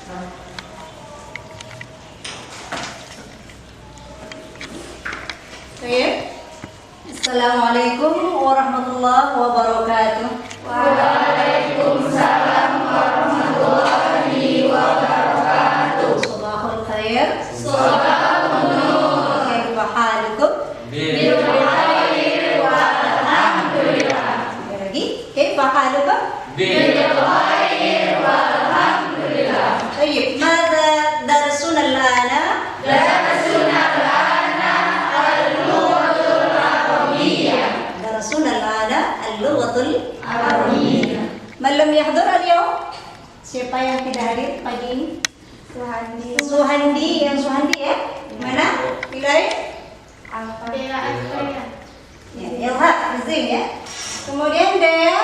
Baik. Assalamualaikum warahmatullahi wabarakatuh. Waalaikumsalam warahmatullahi wabarakatuh. Sabahul khair. Sabahun nur. Kaifa halukum? Bil khair walhamdulillah. Lagi. Kaifa halukum? Bil khair walhamdulillah. Baik. Mada darsuna al-ana? Darsuna al-ana al-lughatul arabiyyah. Darsuna al-ana al-lughatul Arabiyyah. Man lam yahdhur al-yawm? Siapa yang tidak hadir pagi ini? Suhandi, yang Suhandi ya? Mana? Wilayah? Ya, Ilha, izin ya. Kemudian Dea,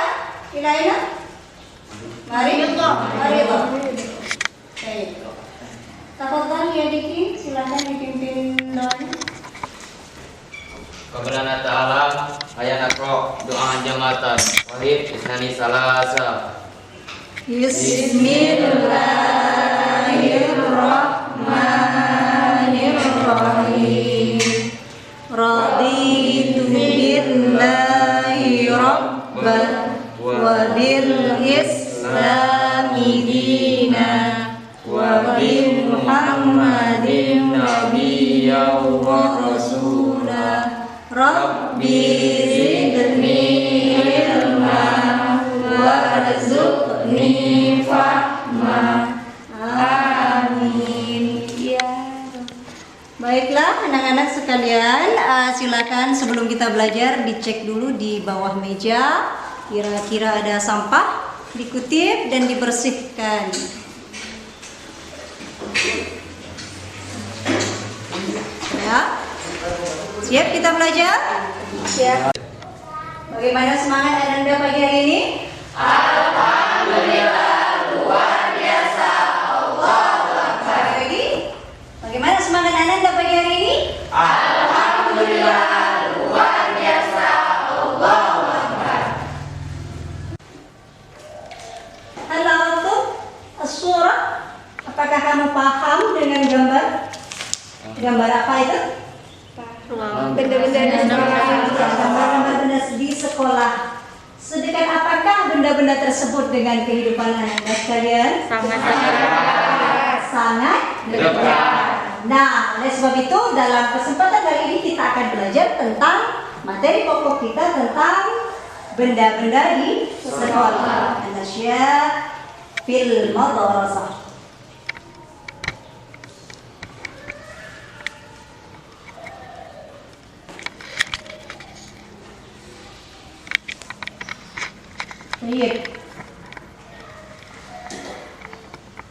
wilayah? Marido. Baik. Tafadhal ya Diki, silakan dipimpin doanya. Qablana ta'ala ayat akro doa jamaatan wahid isnani salasa. Bismillahirrahmanirrahim. Raditu billahi rabban wa bil islami dina wa bi Muhammadin nabiyyan wa rasulah. Rabbi zidni ilma warzuqni fahma. Amin ya Rabb. Baiklah anak-anak sekalian, silakan sebelum kita belajar dicek dulu di bawah meja kira-kira ada sampah, dikutip dan dibersihkan. Ya. Siap kita belajar? Siap. Bagaimana semangat Anda pagi hari ini? Alhamdulillah luar biasa. Allahu akbar. Lagi? Bagaimana semangat Anda pagi hari ini? Alhamdulillah luar biasa. Allahu akbar. Halo tuh, as-surah. Apakah kamu paham dengan gambar? Gambar apa itu? Benda-benda di sekolah. Sedekat apakah benda-benda tersebut dengan kehidupan Anda sekalian? Sangat dekat. Nah, oleh sebab itu dalam kesempatan kali ini kita akan belajar tentang materi pokok kita tentang benda-benda di sekolah. Anasya fil madrasah. Iya.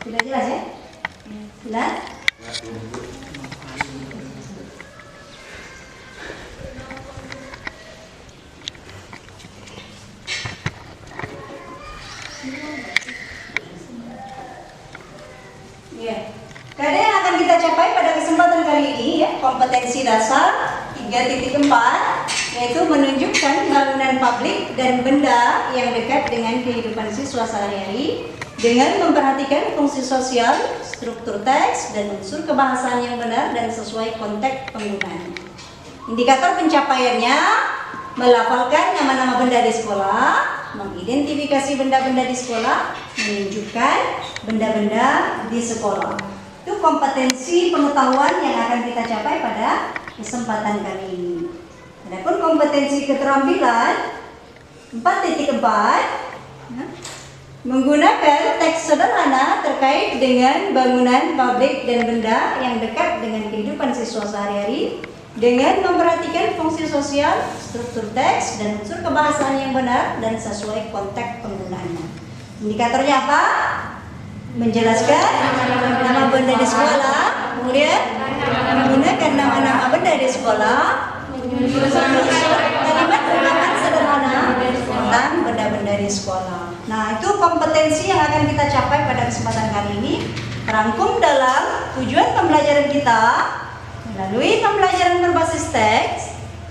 Sudah jelas ya? Jelas? Ya. Keadaan yang akan kita capai pada kesempatan kali ini ya, kompetensi dasar 3.4 yaitu menunjukkan bangunan publik dan benda yang dekat dengan kehidupan siswa sehari-hari dengan memperhatikan fungsi sosial, struktur teks, dan unsur kebahasaan yang benar dan sesuai konteks penggunaan. Indikator pencapaiannya melafalkan nama-nama benda di sekolah, mengidentifikasi benda-benda di sekolah, menunjukkan benda-benda di sekolah. Itu kompetensi pengetahuan yang akan kita capai pada kesempatan kali ini. Adapun kompetensi keterampilan 4.4 menggunakan teks sederhana terkait dengan bangunan publik dan benda yang dekat dengan kehidupan siswa sehari-hari dengan memperhatikan fungsi sosial, struktur teks, dan unsur kebahasaan yang benar dan sesuai konteks penggunaannya. Indikatornya apa? Menjelaskan nama benda di sekolah, kemudian menggunakan nama-nama benda di sekolah, kalimat ungkapan sederhana tentang benda-benda di sekolah. Nah, itu kompetensi yang akan kita capai pada kesempatan kali ini terangkum dalam tujuan pembelajaran kita. Melalui pembelajaran berbasis teks,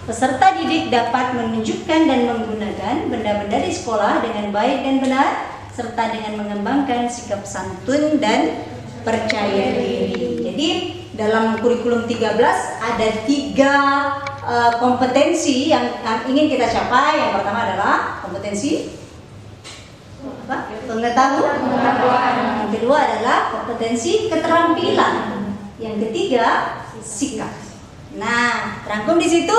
peserta didik dapat menunjukkan dan menggunakan benda-benda di sekolah dengan baik dan benar, serta dengan mengembangkan sikap santun dan percaya diri. Jadi dalam kurikulum 13 ada 3 kompetensi yang ingin kita capai. Yang pertama adalah kompetensi pengetahuan. Yang kedua adalah kompetensi keterampilan. Yang ketiga sikap. Nah, terangkum di situ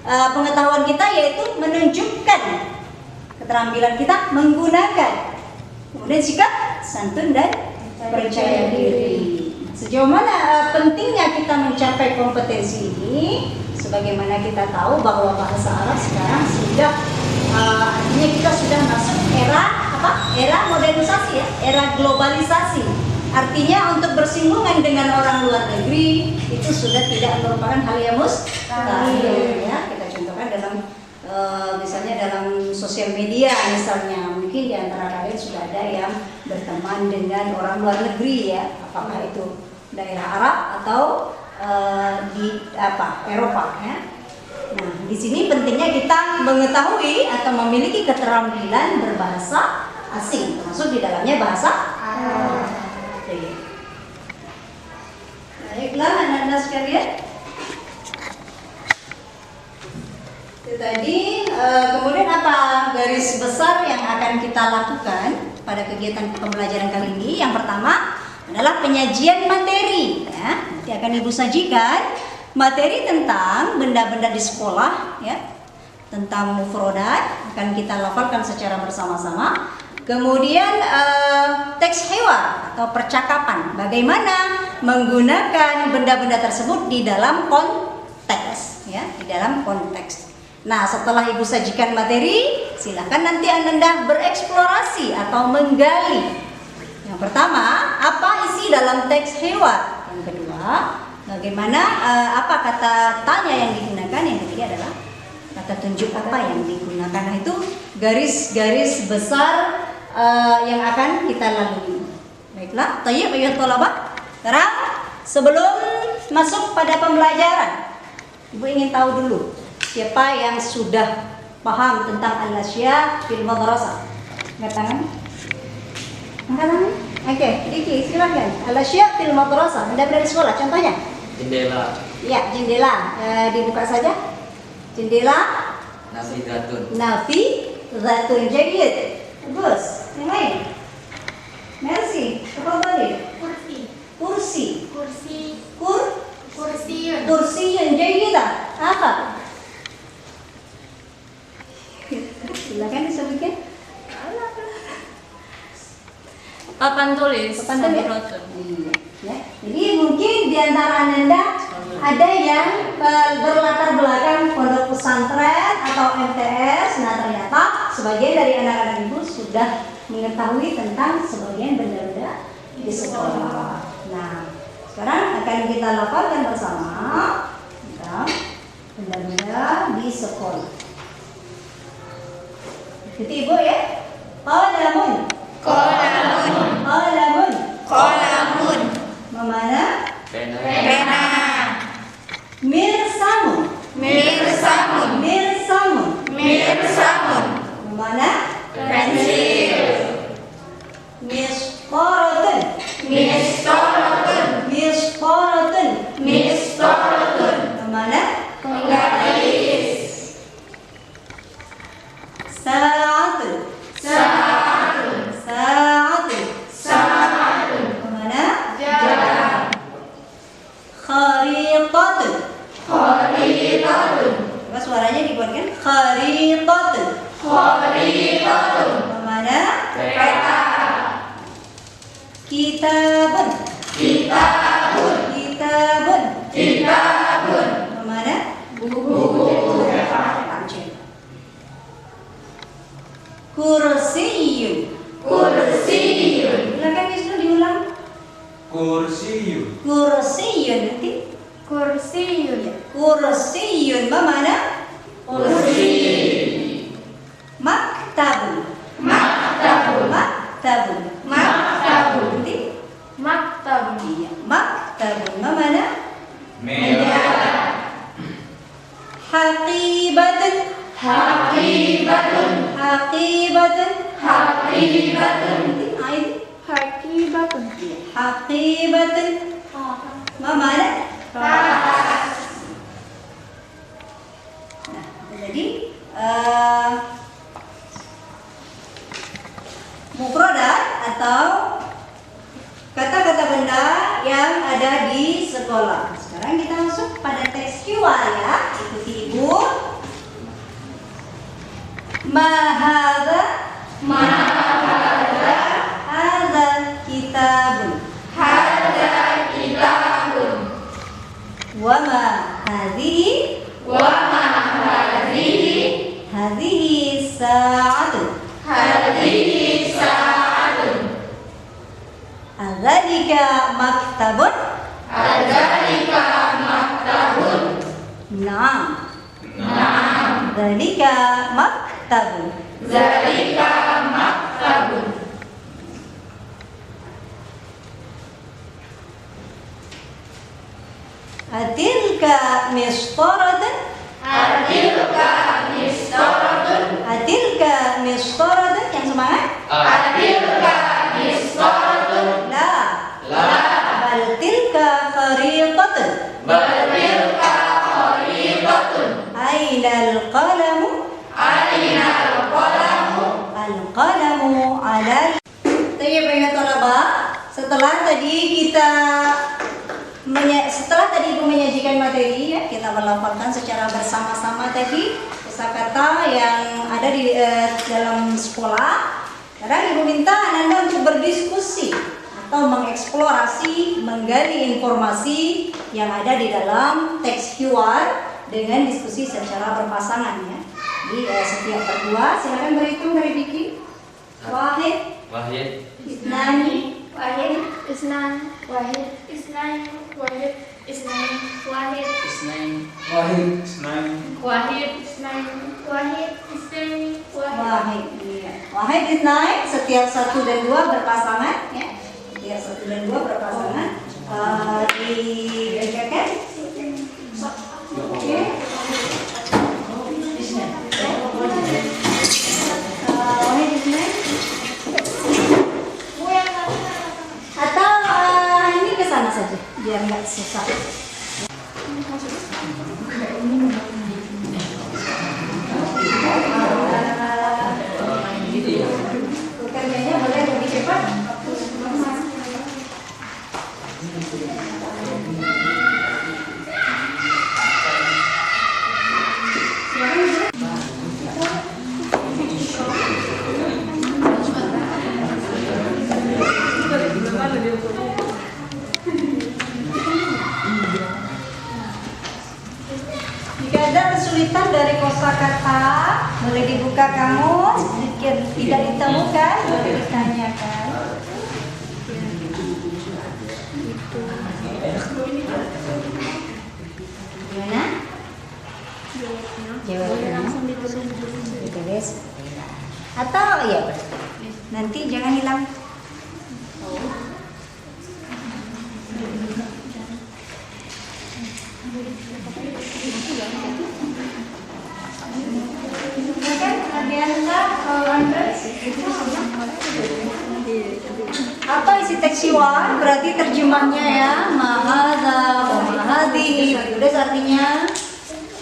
pengetahuan kita yaitu menunjukkan keterampilan kita menggunakan. Kemudian sikap santun dan percaya diri. Sejauh mana pentingnya kita mencapai kompetensi ini? Sebagaimana kita tahu bahwa bahasa Arab sekarang sudah artinya kita sudah masuk era era modernisasi ya, era globalisasi. Artinya untuk bersinggungan dengan orang luar negeri itu sudah tidak merupakan hal yang mustahil ya. Kita contohkan dalam misalnya dalam sosial media misalnya, mungkin di antara kalian sudah ada yang berteman dengan orang luar negeri ya, apakah itu daerah Arab atau di Eropa ya. Nah, di sini pentingnya kita mengetahui atau memiliki keterampilan berbahasa asing, termasuk di dalamnya bahasa Arab. Baiklah anak-anak sekalian. Itu tadi. Kemudian apa garis besar yang akan kita lakukan pada kegiatan pembelajaran kali ini? Yang pertama adalah penyajian materi. Ya. Nanti akan Ibu sajikan materi tentang benda-benda di sekolah, ya, tentang mufrodat akan kita lafalkan secara bersama-sama. Kemudian teks hiwar atau percakapan, bagaimana menggunakan benda-benda tersebut di dalam konteks, ya, di dalam konteks. Nah, setelah Ibu sajikan materi, silakan nanti Anda bereksplorasi atau menggali. Yang pertama, apa isi dalam teks hiwar? Yang kedua, bagaimana apa kata tanya yang digunakan? Yang ketiga adalah kata tunjuk apa yang digunakan. Nah, itu garis-garis besar yang akan kita lalui. Baiklah, tayyib ayuhat thalabah. Sekarang sebelum masuk pada pembelajaran, Ibu ingin tahu dulu siapa yang sudah paham tentang al-asya fil madrasah. Angkat tangan. Angkat tangan. Oke, Diki, silakan. Al-asya fil madrasah, benda-benda di sekolah. Contohnya? Jendela. Ya, jendela. Dibuka saja. Jendela. Nafidatun. Nafidatun. Jayyid. Bagus. Yang lain? Merci. Tafadhali. Kursi. Kursiyun. Jayyidah. Apa? Silakan disebutkan. Papan tulis. Papan tulis. Samrotun. Iya. Ya. Jadi mungkin di antara Anda ada yang berlatar belakang pondok pesantren atau MTS. Nah, ternyata sebagian dari anak-anak Ibu sudah mengetahui tentang sebagian benda-benda di sekolah. Nah, sekarang akan kita lafalkan bersama tentang benda-benda di sekolah. Ikuti Ibu ya. Qalamun. Memana? Pena. Mirsamun. Memana? Pensil. Misqaratun. Memana? Penggaris. Sa'atun. Memana? Jalan. Kharitatun. Coba suaranya dibuatkan. Kharitatun. Memana? Peta. Kitabun. Memana? Buku. Kursiyun. Silakan Wisnu diulang. Kursiyu. Kursiyun nanti. Kursiyun mana? Kursi. Maktabun. Nanti. Maktab. Iya. Maktabun mana? Meja. Haqibatun. Nanti. Ain. Haqibatun. qaribatun. Ma mana? Nah, jadi mufradat atau kata-kata benda yang ada di sekolah. Sekarang kita masuk pada teks QR ya. Ikuti ibu. Mahadha. Hadha kitabun. Wama hadhihi. Hadhihi sa'atun. Adzalika maktabun. Naam. Dzalika maktabun. Atilka mistaratun. Atilka mistaratun. Yang semangat. La. Bal tilka kharitatun. Aina al-qalamu. Al-qalamu ala. Tayyib ya talabah. Setelah tadi Ibu menyajikan materi ya, kita melafalkan secara bersama-sama tadi kosakata yang ada di dalam sekolah. Sekarang Ibu minta Anda untuk berdiskusi atau mengeksplorasi, menggali informasi yang ada di dalam teks QR dengan diskusi secara berpasangan ya. Di setiap berdua, silakan berhitung dari Diki. Wahid, Isnani, Wahid. Wahid Isnain, setiap 1 dan 2 berpasangan ya. Setiap 1 dan 2 berpasangan dibacakan. Oke. Wahid Isnain. Atau ini ke sana saja biar nggak susah. Kerjanya boleh lebih cepat. Jika ada kesulitan dari kosakata, boleh dibuka kamus. Jika tidak ditemukan, boleh ditanyakan. Gimana? Jawabnya ditulis. Atau ya, nanti jangan hilang. Apa isi teks QR? Berarti terjemahnya ya, mahadza wa mahadhi. Tulis artinya.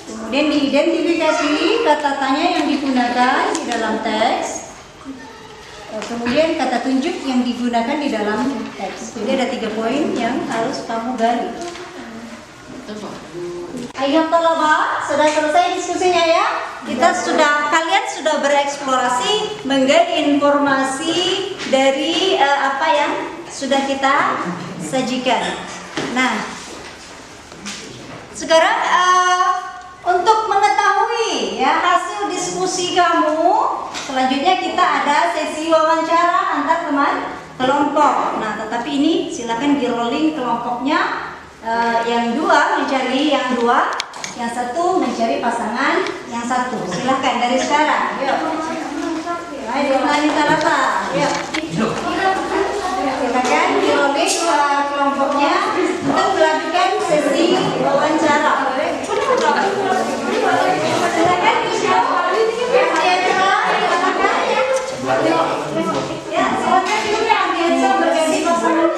Kemudian diidentifikasi kata tanya yang digunakan di dalam teks. Kemudian kata tunjuk yang digunakan di dalam teks. Jadi ada 3 poin yang harus kamu gali. Ayo talabah, sudah selesai diskusinya ya. Kalian sudah bereksplorasi, menggali informasi dari apa yang sudah kita sajikan. Nah, sekarang untuk mengetahui ya hasil diskusi kamu, selanjutnya kita ada sesi wawancara antar teman kelompok. Nah, tetapi ini silakan di rolling kelompoknya. Yang 2 mencari yang 2, yang 1 mencari pasangan yang 1. Silahkan dari sekarang. Yuk. Ayo Nani Talata. Yuk. Silakan di rolling kelompoknya untuk melakukan sesi wawancara. Silakan ya, silakan juga berganti pasangan.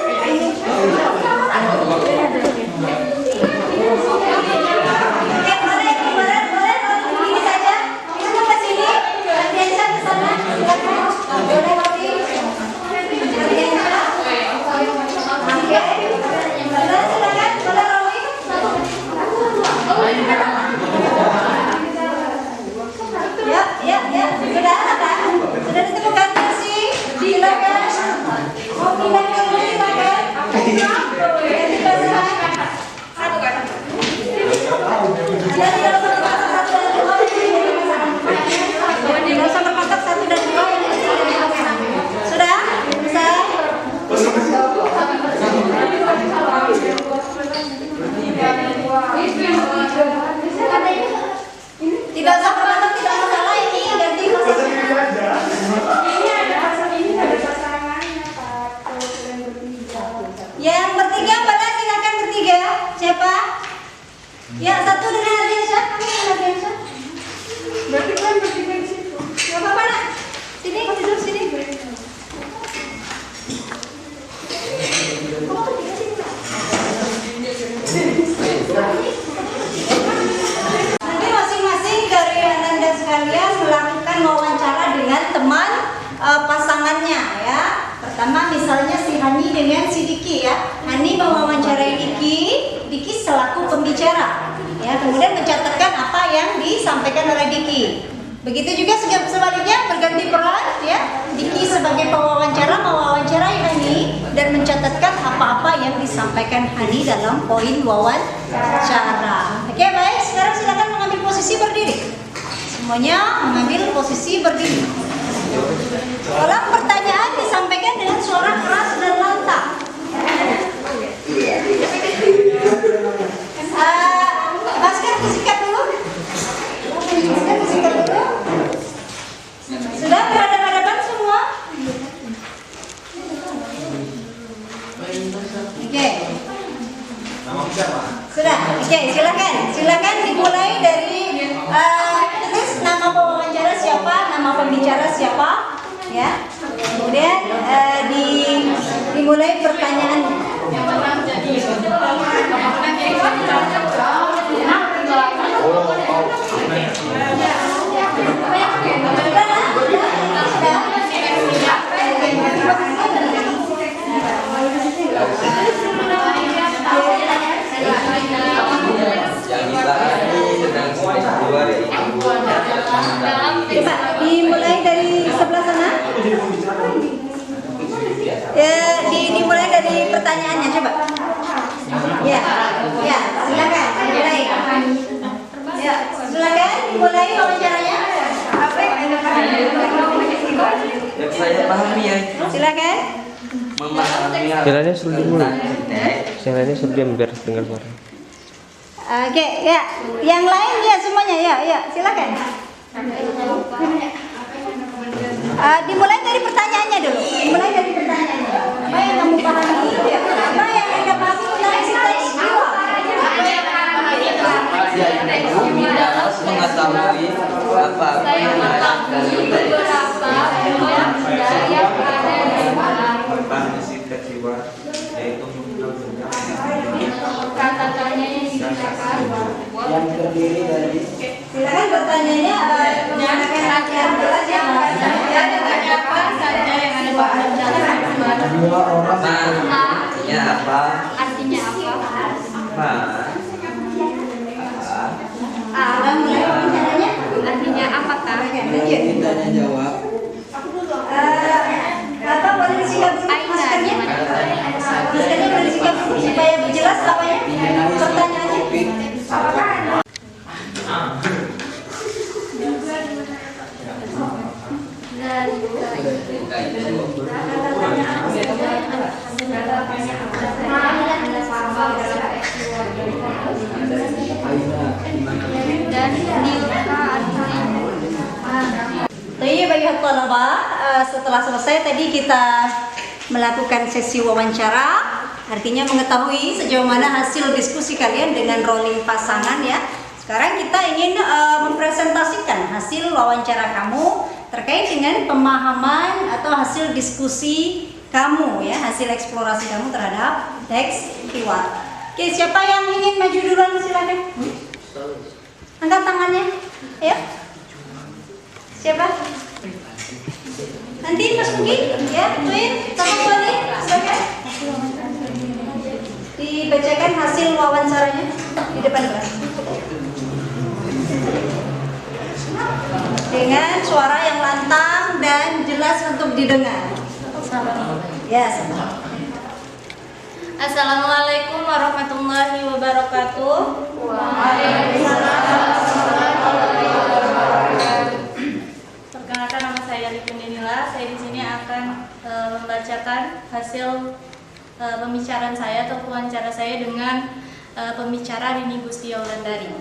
Pertama misalnya si Hani dengan si Diki ya. Hani mewawancarai Diki selaku pembicara. Ya, kemudian mencatatkan apa yang disampaikan oleh Diki. Begitu juga sebaliknya berganti peran ya. Diki sebagai pewawancara mewawancarai Hani dan mencatatkan apa-apa yang disampaikan Hani dalam poin wawancara. Oke, baik. Sekarang silakan mengambil posisi berdiri. Semuanya mengambil posisi berdiri. Dalam pertanyaan disampaikan dengan suara keras dan lantang. Masker disikat dulu. Masker disikat dulu. Sudah berhadapan-hadapan semua? Oke. Sudah. Oke, silakan dimulai dari tulis nama pewawancara siapa, nama pembicara siapa, ya. Kemudian dimulai pertanyaan. Coba dimulai dari sebelah sana. Ya, dimulai dari pertanyaannya coba. Ya, silakan dimulai. Ya, silakan dimulai wawancaranya. Yang saya pahami ya. Silakan. Memahami hal. Jalannya suruh diam dulu. Jalannya suruh diam biar dengar suara. Oke, ya. Yang lain ya semuanya ya, silakan. Dimulai dari pertanyaannya dulu. Dimulai dari pertanyaannya. Apa yang kamu pahami? Apa yang Anda pahami tentang eksistensi jiwa? Harus mengetahui apa yang ada tentang eksistensi jiwa, yaitu Kata-katanya yang digunakan yang terdiri dari Silakan bertanyanya menggunakan yang jelas ya. apa saja yang ada pada dua orang artinya apa? artinya apa? Bang, mulai wawancaranya. Artinya apakah? Tanya jawab. Apa boleh disingkat dulu maskernya? Maskernya boleh disingkat dulu supaya jelas apanya? Pertanyaannya. Dan diuka Jadi bagi talaba, setelah selesai tadi kita melakukan sesi wawancara, artinya mengetahui sejauh mana hasil diskusi kalian dengan rolling pasangan ya. Sekarang kita ingin mempresentasikan hasil wawancara kamu terkait dengan pemahaman atau hasil diskusi kamu ya, hasil eksplorasi kamu terhadap teks keyword. Oke, siapa yang ingin maju duluan silakan. Angkat tangannya, ya. Siapa? Nanti Mas Mugi, ya, Twin, sama Wali, silakan. Dibacakan hasil wawancaranya di depan kelas. Dengan suara yang lantang dan jelas untuk didengar. Ya, sama. Assalamualaikum warahmatullahi wabarakatuh. Perkenalkan, nama saya Lipun Dinila. Saya di sini akan membacakan hasil pembicaraan saya atau wawancara saya dengan pembicara Rini Gusti Aulandari.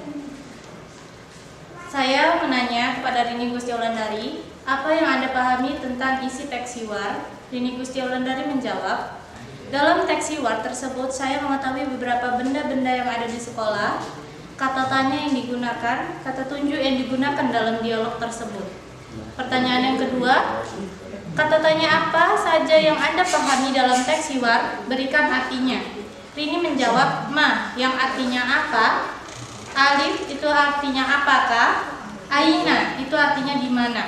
Saya menanya kepada Rini Gusti Aulandari, apa yang Anda pahami tentang isi teks hiwar? Rini Gusti Aulandari menjawab, dalam teks hiwar tersebut saya mengetahui beberapa benda-benda yang ada di sekolah, kata tanya yang digunakan, kata tunjuk yang digunakan dalam dialog tersebut. Pertanyaan yang kedua, kata tanya apa saja yang Anda pahami dalam teks hiwar, berikan artinya. Rini menjawab, ma, yang artinya apa? Alif itu artinya apakah? Aina itu artinya di mana?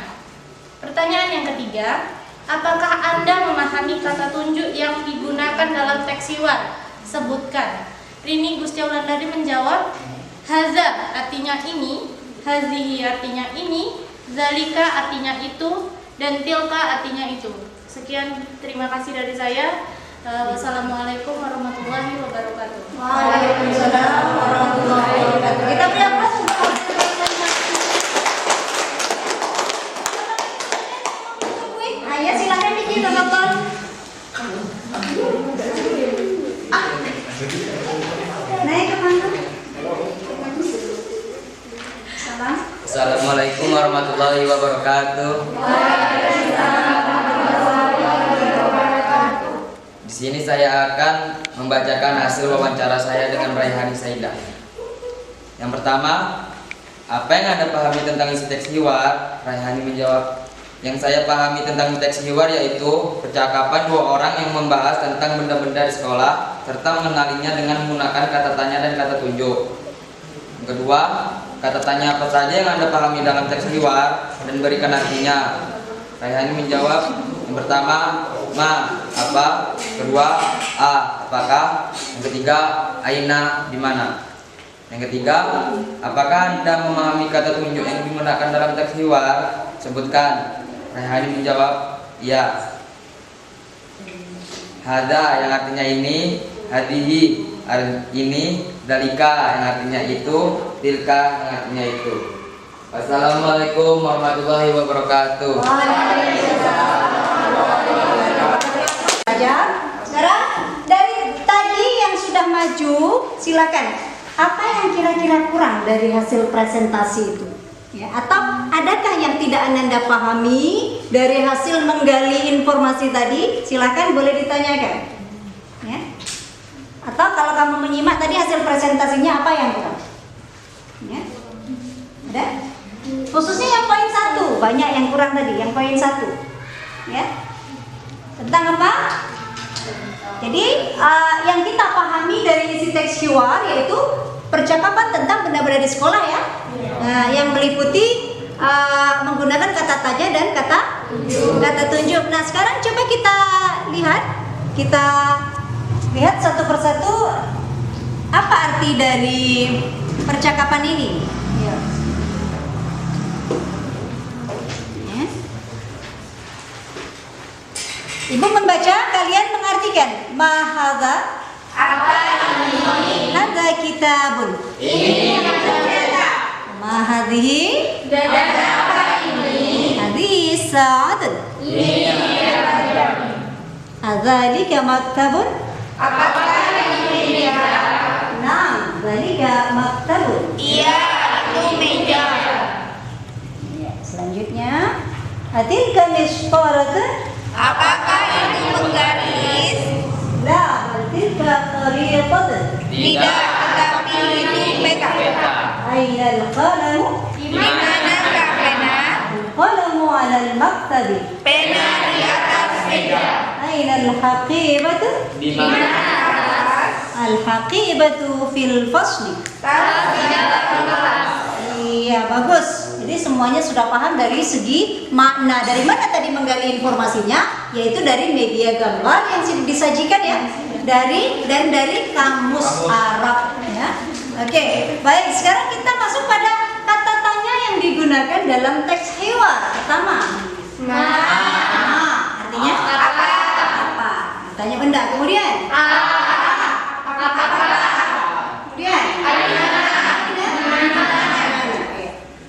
Pertanyaan yang ketiga, apakah Anda memahami memahami kata tunjuk yang digunakan dalam teks hiwar? Sebutkan. Rini Gusti Wulandari menjawab, haza artinya ini, hazihi artinya ini, zalika artinya itu, dan tilka artinya itu. Sekian, terima kasih dari saya. Wassalamualaikum warahmatullahi wabarakatuh. Waalaikumsalam warahmatullahi wabarakatuh. Kita beri aplaus untuk hasil presentasi. Ayo silakan bikin teman-teman. Naik ke mana? Salam. Assalamualaikum warahmatullahi wabarakatuh. Di sini saya akan membacakan hasil wawancara saya dengan Raihani Saidah. Yang pertama, apa yang Anda pahami tentang isi teks hiwar? Raihani menjawab, yang saya pahami tentang teks hiwar yaitu percakapan dua orang yang membahas tentang benda-benda di sekolah serta mengenalinya dengan menggunakan kata tanya dan kata tunjuk. Yang kedua, kata tanya apa saja yang Anda pahami dalam teks hiwar dan berikan artinya. Raihani menjawab, yang pertama, ma, apa? Kedua, a, apakah? Yang ketiga, aina, di mana? Yang ketiga, apakah Anda memahami kata tunjuk yang digunakan dalam teks hiwar? Sebutkan. Raihani menjawab, iya. Hada yang artinya ini, hadihi ini, dalika yang artinya itu, tilka yang artinya itu. Wassalamualaikum warahmatullahi wabarakatuh. Sekarang dari tadi yang sudah maju, silakan. Apa yang kira-kira kurang dari hasil presentasi itu? Ya, atau adakah yang tidak Anda pahami dari hasil menggali informasi tadi? Silakan boleh ditanyakan. Ya. Atau kalau kamu menyimak tadi hasil presentasinya apa yang kurang? Ya. Ada? Khususnya yang poin 1, banyak yang kurang tadi, yang poin 1. Ya. Tentang apa? Jadi yang kita pahami dari isi teks hiwar yaitu percakapan tentang benda-benda di sekolah ya. Nah, yang meliputi menggunakan kata tanya dan kata tunjuk. Nah, sekarang coba kita lihat satu persatu apa arti dari percakapan ini. Ya. Ibu membaca, kalian mengartikan. Mahadha, apa ini? Hadza kitabun. Ini kitab. Mahadhihi, dan apa ini? Hadhihi sa'atun. Ini kitab. Hadzalika maktabun. Apakah ini meja? Naam, dzalika maktabun. Iya, itu meja. Selanjutnya, hatilka misqaratun. Apakah itu penggaris? La, tilka kharitatun. Tidak, tetapi itu peta. Aina al-qalamu? Di manakah pena? Al-qalamu 'ala al-maktabi. Pena di atas meja. Aina al-haqibatu? Di mana? Al-haqibatu fil fasli. Taruh di dalam kelas. Iya, bagus. Jadi semuanya sudah paham dari segi makna. Dari mana tadi menggali informasinya? Yaitu dari media gambar yang disajikan ya. Dari kamus Arab ya. Oke, baik. Sekarang kita masuk pada kata tanya yang digunakan dalam teks hiwar. Pertama, artinya apa? Tanya benda. Kemudian kemudian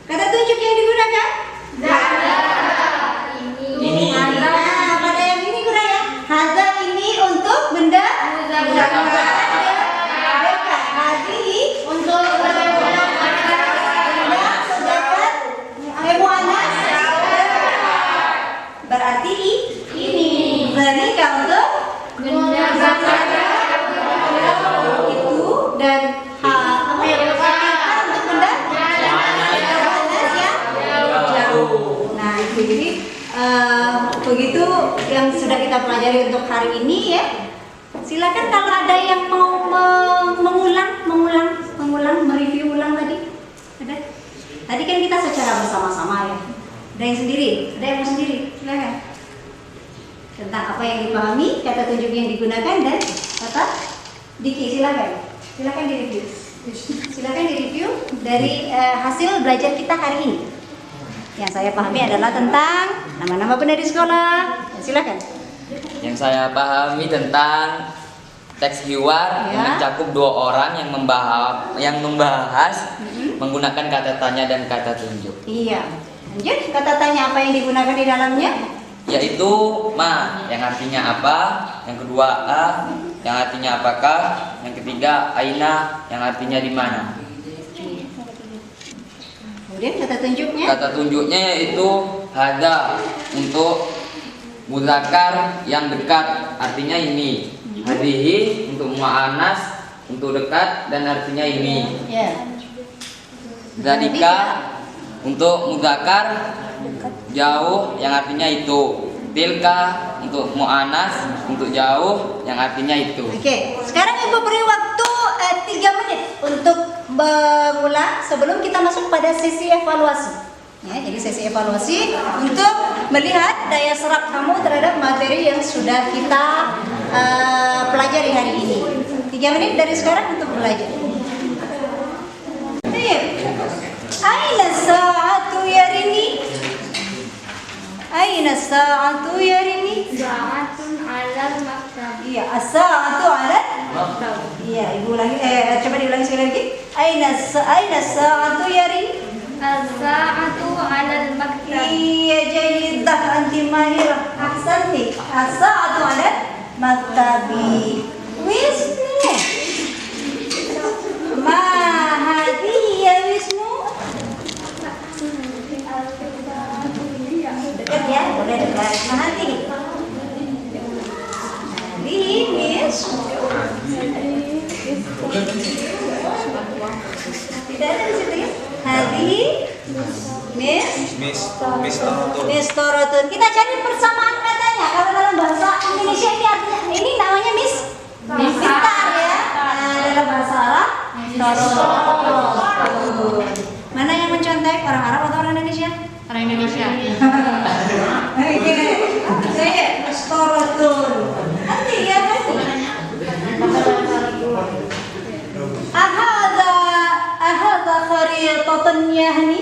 kata tunjuk yang digunakan? Ini. Nah, pada yang ini kurang ya. Hadza ini untuk benda. Hadi untuk benda. Sedangkan muannas berarti ini. Zalika untuk benda. Itu dan apa yang untuk benda. Nah, jadi begitu yang sudah kita pelajari untuk hari ini ya. Silakan kalau ada yang mau mengulang, mereview ulang tadi. Ada? Tadi kan kita secara bersama-sama ya. Ada yang sendiri? Ada yang mau sendiri? Silakan. tentang apa yang dipahami, kata tunjuk yang digunakan, dan kata diki. Silakan direview. Silakan direview dari hasil belajar kita hari ini. Yang saya pahami adalah tentang nama-nama benda di sekolah. Ya, silakan. Yang saya pahami tentang teks hiwar Ya. mencakup dua orang yang membahas menggunakan kata tanya dan kata tunjuk. Iya. Lanjut, kata tanya apa yang digunakan di dalamnya? Yaitu ma yang artinya apa, yang kedua a yang artinya apakah, yang ketiga aina yang artinya di mana. Kemudian kata tunjuknya? Kata tunjuknya yaitu hada untuk muzakkar yang dekat, artinya ini. Hadihi untuk muannas untuk dekat dan artinya ini. Ya. Zalika untuk muzakkar jauh yang artinya itu. Tilka untuk muannas untuk jauh yang artinya itu. Oke, sekarang Ibu beri waktu 3 menit untuk mengulang sebelum kita masuk pada sesi evaluasi. Ya, jadi sesi evaluasi untuk melihat daya serap kamu terhadap materi yang sudah kita pelajari hari ini. 3 menit dari sekarang untuk belajar. Aina sa'atu ya Rini? Aina sa'atu ya Rini? Sa'atun 'alal maktab. Iya, as-sa'atu 'ala. Iya, Ibu ulangi, coba diulangi sekali lagi. Aina sa'atu ya Rini? As-sa'atu 'alal maktab. Iya, jayidah, anti mahirah. Ahsanti. As-sa'atu 'ala maktabi. Wisnu. Ma hadhihi ya Wisnu? Dekat ya, boleh dekat. Ma hadhihi. Hadhihi, Miss. Tidak ada di situ ya? Hadhihi, Miss. Miss Torotun. Kita cari persamaan katanya. Kalau dalam bahasa Indonesia ini artinya, ini namanya Miss Mistar ya. Dalam bahasa Arab, Torotun. Mana yang mencontek? Orang Arab atau orang Indonesia? Orang Indonesia. Saya Miss Torotun. Nanti ya nanti. Ahadha kharitatan ya Hani?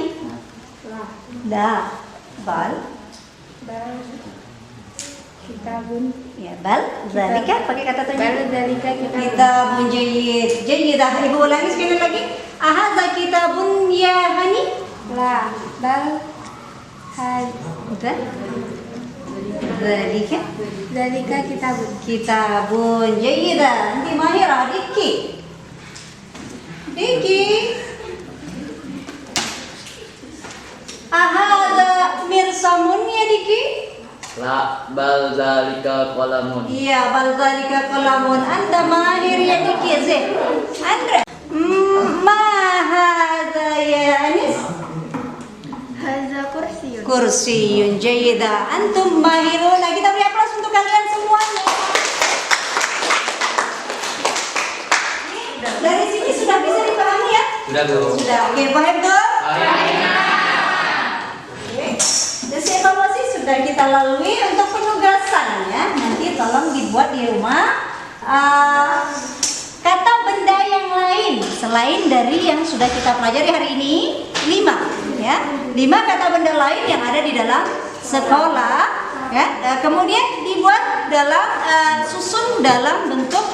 La. Bal. Kitabun. Ya, bal. Zalika pakai kata tunjuk. Bal dzalika Kitabun jayyid. Jayyidah. Ibu ulangi sekali lagi. Ahadha kitabun ya Hani? La. Bal Udah. Zalika. dzalika kitabun. Kitabun jayyidah. Nanti mahirah Diki. Diki. Ahadha mirsamun ya Diki? La bal zalika qalamun. Iya, bal dzalika qalamun. Anta mahir ya Diki, Zek. Andra. Ma hadza ya Anis? Hadza kursiyun. Kursiyun jayyidah. Antum mahiruna. Kita beri aplaus untuk kalian semuanya. Dari sini sudah bisa dipahami ya? Sudah, Bu. Sudah. Oke, paham tuh? Sesi evaluasi sudah kita lalui. Untuk penugasannya nanti tolong dibuat di rumah kata benda yang lain selain dari yang sudah kita pelajari hari ini. 5 ya, 5 kata benda lain yang ada di dalam sekolah ya. Kemudian dibuat dalam susun dalam bentuk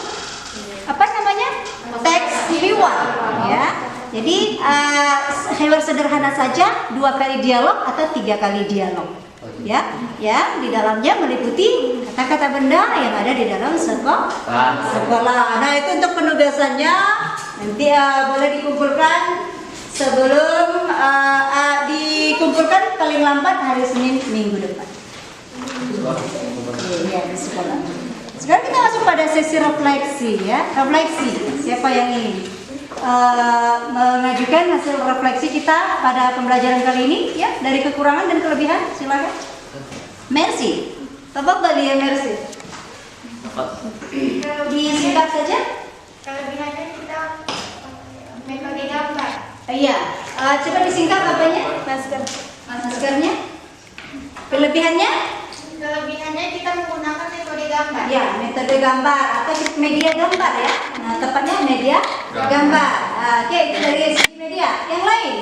apa namanya, teks hiwar ya. Jadi hiwar sederhana saja, 2 kali dialog atau 3 kali dialog ya, yang di dalamnya meliputi kata-kata benda yang ada di dalam sekolah. Nah, itu untuk penugasannya nanti boleh dikumpulkan sebelum dikumpulkan paling lambat hari Senin minggu depan. Iya, di sekolah. Sekarang kita masuk pada sesi refleksi ya. Refleksi. Siapa yang ingin mengajukan hasil refleksi kita pada pembelajaran kali ini ya, dari kekurangan dan kelebihan? Silakan. Mercy. Tafadhali ya Mercy. Disingkat saja. Kelebihannya kita metode gambar. Iya. Coba disingkat apanya? Masker. Maskernya. Kelebihannya? Kelebihannya kita menggunakan metode gambar. Ya, metode gambar atau media gambar ya. Nah, tepatnya media gambar. Oke, itu dari segi media. Yang lain?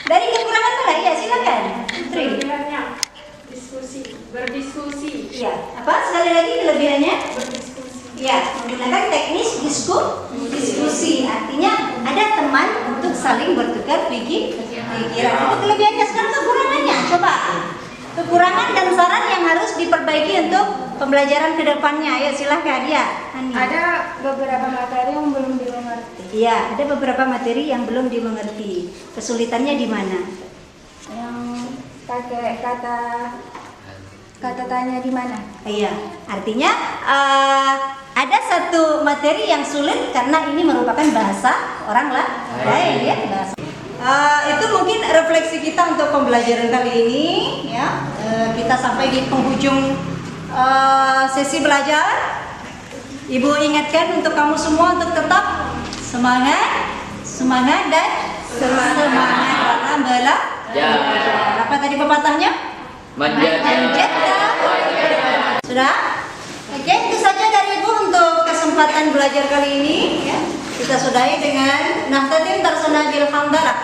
Dari kekurangan mulai ya, silakan. Putri. Kelebihannya berdiskusi. Iya. Apa? Sekali lagi kelebihannya? Berdiskusi. Ya, menggunakan teknis diskusi. Artinya ada teman untuk saling bertukar pikiran. Itu kelebihannya. Sekarang kekurangannya. Coba. Kekurangan dan saran yang harus diperbaiki untuk pembelajaran ke depannya. Ayo silahkan ya. Hani. Ada beberapa materi yang belum dimengerti. Iya, ada beberapa materi yang belum dimengerti. Kesulitannya di mana? Yang pakai kata tanya di mana? Iya, artinya ada satu materi yang sulit karena ini merupakan bahasa orang lain ya, bahasa. Itu mungkin refleksi kita untuk pembelajaran kali ini ya. Kita sampai di penghujung sesi belajar. Ibu ingatkan untuk kamu semua untuk tetap semangat dan semangat dalam belajar. Apa tadi pepatahnya? Menjadi Sudah? Oke, itu saja dari Ibu untuk kesempatan belajar kali ini ya. Kita sudahi dengan Nahdlatul Tarsanah bil Hamdalah.